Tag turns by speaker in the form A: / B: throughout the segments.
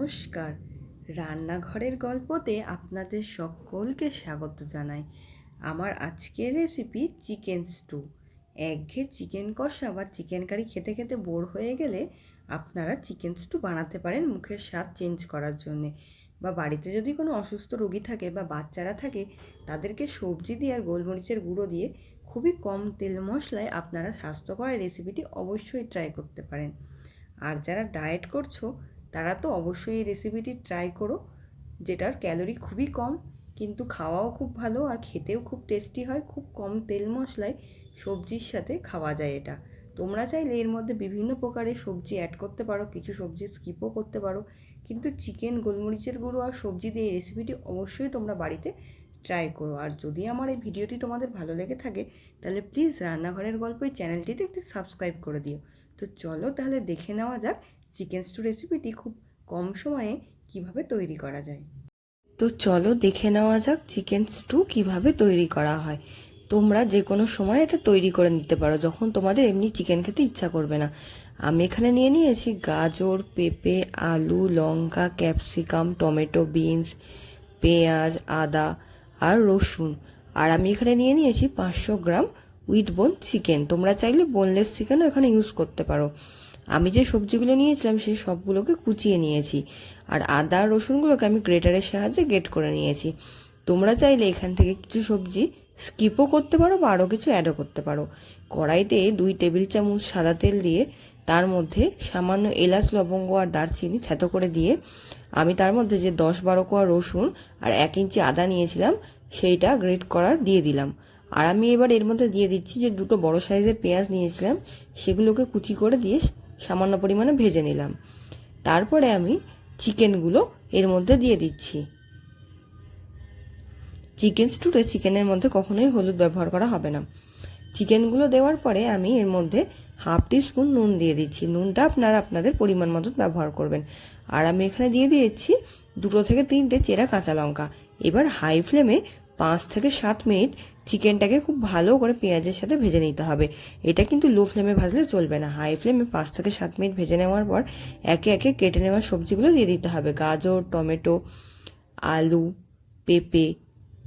A: নমস্কার, রান্নাঘরের গল্পতে আপনাদের সকলকে স্বাগত জানাই। আমার আজকের রেসিপি চিকেন স্টু। একঘেয়ে চিকেন কষা বা চিকেন কারি খেতে খেতে বোর হয়ে গেলে আপনারা চিকেন স্টু বানাতে পারেন মুখের স্বাদ চেঞ্জ করার জন্যে। বা বাড়িতে যদি কোনো অসুস্থ রোগী থাকে বা বাচ্চারা থাকে, তাদেরকে সবজি দিয়ে আর গোলমরিচের গুঁড়ো দিয়ে খুবই কম তেল মশলায় আপনারা স্বাস্থ্যকর রেসিপিটি অবশ্যই ট্রাই করতে পারেন। আর যারা ডায়েট করছো তারা তো অবশ্যই এই রেসিপিটি ট্রাই করো, যেটার ক্যালোরি খুবই কম কিন্তু খাওয়াও খুব ভালো আর খেতেও খুব টেস্টি হয়। খুব কম তেল মশলায় সবজির সাথে খাওয়া যায় এটা। তোমরা চাইলে এর মধ্যে বিভিন্ন প্রকারের সবজি অ্যাড করতে পারো, কিছু সবজি স্কিপও করতে পারো, কিন্তু চিকেন, গোলমরিচের গুঁড়ো আর সবজি দিয়ে এই রেসিপিটি অবশ্যই তোমরা বাড়িতে ট্রাই করো। আর যদি আমার এই ভিডিওটি তোমাদের ভালো লেগে থাকে তাহলে প্লিজ রান্নাঘরের গল্প এই চ্যানেলটিতে একটি সাবস্ক্রাইব করে দিও। তো চলো তাহলে দেখে নেওয়া যাক চিকেন স্টু রেসিপিটি খুব কম সময়ে কিভাবে তৈরি করা যায়। তো চলো দেখে নেওয়া যাক চিকেন স্টু কিভাবে তৈরি করা হয়। তোমরা যে কোনো সময় এটা তৈরি করে নিতে পারো যখন তোমাদের এমনি চিকেন খেতে ইচ্ছা করবে না। আমি এখানে নিয়ে নিয়েছি গাজর, পেঁপে, আলু, লঙ্কা, ক্যাপসিকাম, টমেটো, বিনস, পেঁয়াজ, আদা আর রসুন। আর আমি এখানে নিয়ে নিয়েছি 500 গ্রাম উইথ বোন চিকেন। তোমরা চাইলে বোনলেস চিকেনও এখানে ইউজ করতে পারো। আমি যে সবজিগুলো নিয়েছিলাম সেই সবগুলোকে কুচিয়ে নিয়েছি, আর আদা আর রসুনগুলোকে আমি গ্রেটারের সাহায্যে গ্রেট করে নিয়েছি। তোমরা চাইলে এখান থেকে কিছু সবজি স্কিপও করতে পারো বা আরও কিছু অ্যাডও করতে পারো। কড়াইতে 2 টেবিল চামচ সাদা তেল দিয়ে তার মধ্যে সামান্য এলাচ, লবঙ্গ আর দারচিনি থেতো করে দিয়ে আমি তার মধ্যে যে 10-12 কোয়া রসুন আর 1 ইঞ্চি আদা নিয়েছিলাম সেইটা গ্রেট করা দিয়ে দিলাম। আর আমি এবার এর মধ্যে দিয়ে দিচ্ছি যে 2টো বড় সাইজের পেঁয়াজ নিয়েছিলাম, সেগুলোকে কুচি করে দিয়ে সামান্য পরিমাণে ভেজে নিলাম। তারপরে আমি চিকেনগুলো এর মধ্যে দিয়ে দিচ্ছি। চিকেন স্টুতে চিকেনের মধ্যে কখনোই হলুদ ব্যবহার করা হবে না। চিকেনগুলো দেওয়ার পরে আমি এর মধ্যে 1/2 টিস্পুন নুন দিয়ে দিচ্ছি। নুনটা আপনারা আপনাদের পরিমাণ মতো ব্যবহার করবেন। আর আমি এখানে দিয়ে দিয়েছি 2 থেকে 3টে চেরা কাঁচা লঙ্কা। এবার হাই ফ্লেমে 5 থেকে 7 মিনিট চিকেনটাকে খুব ভালো করে পেঁয়াজের সাথে ভেজে নিতে হবে। এটা কিন্তু লো ফ্লেমে ভাজলে চলবে না। হাই ফ্লেমে 5 থেকে 7 মিনিট ভেজে নেওয়ার পর একে একে কেটে নেওয়া সবজিগুলো দিয়ে দিতে হবে। গাজর, টমেটো, আলু, পেঁপে,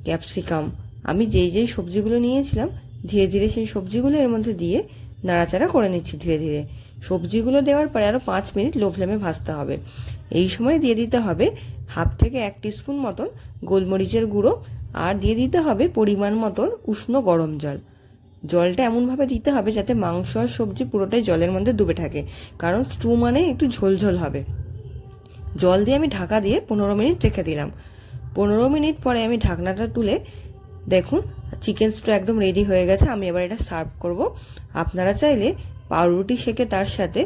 A: ক্যাপসিকাম। আমি যেই সবজিগুলো নিয়েছিলাম ধীরে ধীরে সেই সবজিগুলো এর মধ্যে দিয়ে নাড়াচাড়া করে নিচ্ছি ধীরে ধীরে। সবজিগুলো দেওয়ার পরে আরও 5 মিনিট লো ফ্লেমে ভাজতে হবে। এই সময় দিয়ে দিতে হবে 1/2 থেকে 1 টিস্পুন মতন গোলমরিচের গুঁড়ো, আর দিয়ে দিতে হবে পরিমাণ মতন উষ্ণ গরম জল। জলটা এমনভাবে দিতে হবে যাতে মাংস আর সবজি পুরোটাই জলের মধ্যে ডুবে থাকে, কারণ স্টু মানে একটু ঝোলঝোল হবে। জল দিয়ে আমি ঢাকা দিয়ে 15 মিনিট রেখে দিলাম। 15 মিনিট পরে আমি ঢাকনাটা তুলে দেখুন চিকেন স্টু একদম রেডি হয়ে গেছে। আমি এবার এটা সার্ভ করব। আপনারা চাইলে পাউরুটি সেকে তার সাথে,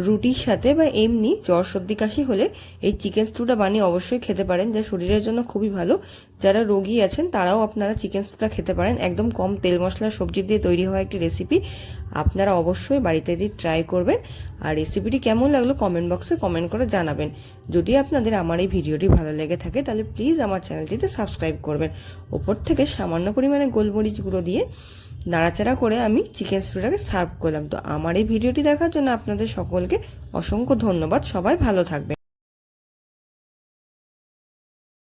A: রুটির সাথে বা এমনি জ্বর সর্দি কাশি হলে এই চিকেন স্টুটা বানিয়ে অবশ্যই খেতে পারেন, যা শরীরের জন্য খুবই ভালো। যারা রোগী আছেন তারাও আপনারা চিকেন স্টুটা খেতে পারেন। একদম কম তেল মশলা সবজি দিয়ে তৈরি হওয়া একটি রেসিপি। আপনারা অবশ্যই বাড়িতে দিয়ে ট্রাই করবেন। আর রেসিপিটি কেমন লাগলো কমেন্ট বক্সে কমেন্ট করে জানাবেন। যদি আপনাদের আমার এই ভিডিওটি ভালো লেগে থাকে তাহলে প্লিজ আমার চ্যানেলটিতে সাবস্ক্রাইব করবেন। ওপর থেকে সামান্য পরিমাণে গোলমরিচ গুঁড়ো দিয়ে নাড়াচাড়া করে আমি চিকেন স্টুটাকে সার্ভ করলাম। তো আমার এই ভিডিওটি দেখার জন্য আপনাদের সকলকে অসংখ্য ধন্যবাদ। সবাই ভালো থাকবেন।